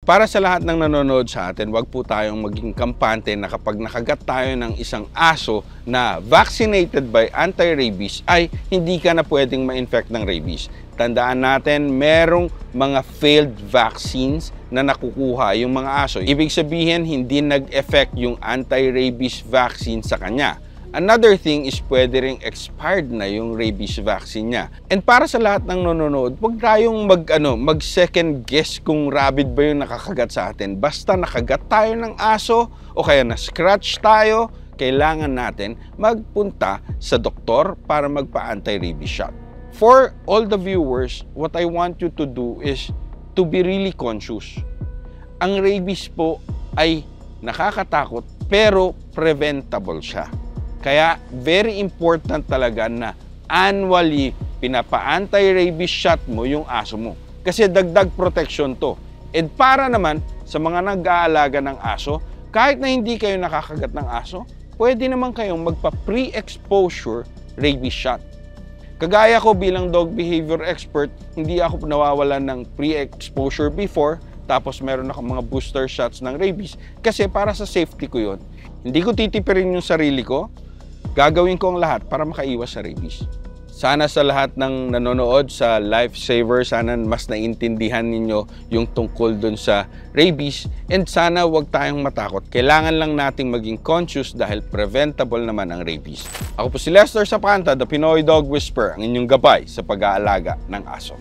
Para sa lahat ng nanonood sa atin, wag po tayong maging kampante na kapag nakagat tayo ng isang aso na vaccinated by anti-rabies ay hindi ka na pwedeng ma-infect ng rabies. Tandaan natin, merong mga failed vaccines na nakukuha yung mga aso. Ibig sabihin, hindi nag-effect yung anti-rabies vaccine sa kanya. Another thing is pwede ring expired na yung rabies vaccine niya. And para sa lahat ng nanonood, huwag tayong mag second guess kung rabid ba yung nakakagat sa atin. Basta nakagat tayo ng aso o kaya na-scratch tayo, kailangan natin magpunta sa doktor para magpa-anti-rabies shot. For all the viewers, what I want you to do is to be really conscious. Ang rabies po ay nakakatakot pero preventable siya. Kaya very important talaga na annually pinapa-anti-rabies shot mo yung aso mo. Kasi dagdag protection to. And para naman sa mga nag-aalaga ng aso, kahit na hindi kayo nakakagat ng aso, pwede naman kayong magpa-pre-exposure rabies shot. Kagaya ko bilang dog behavior expert, hindi ako nawawalan ng pre-exposure before, tapos meron ako mga booster shots ng rabies. Kasi para sa safety ko yun. Hindi ko titipirin yung sarili ko, gagawin ko ang lahat para makaiwas sa rabies. Sana sa lahat ng nanonood sa Lifesaver, sana mas naintindihan ninyo yung tungkol dun sa rabies. And sana wag tayong matakot. Kailangan lang nating maging conscious dahil preventable naman ang rabies. Ako po si Lester Sapanta, The Pinoy Dog Whisperer, ang inyong gabay sa pag-aalaga ng aso.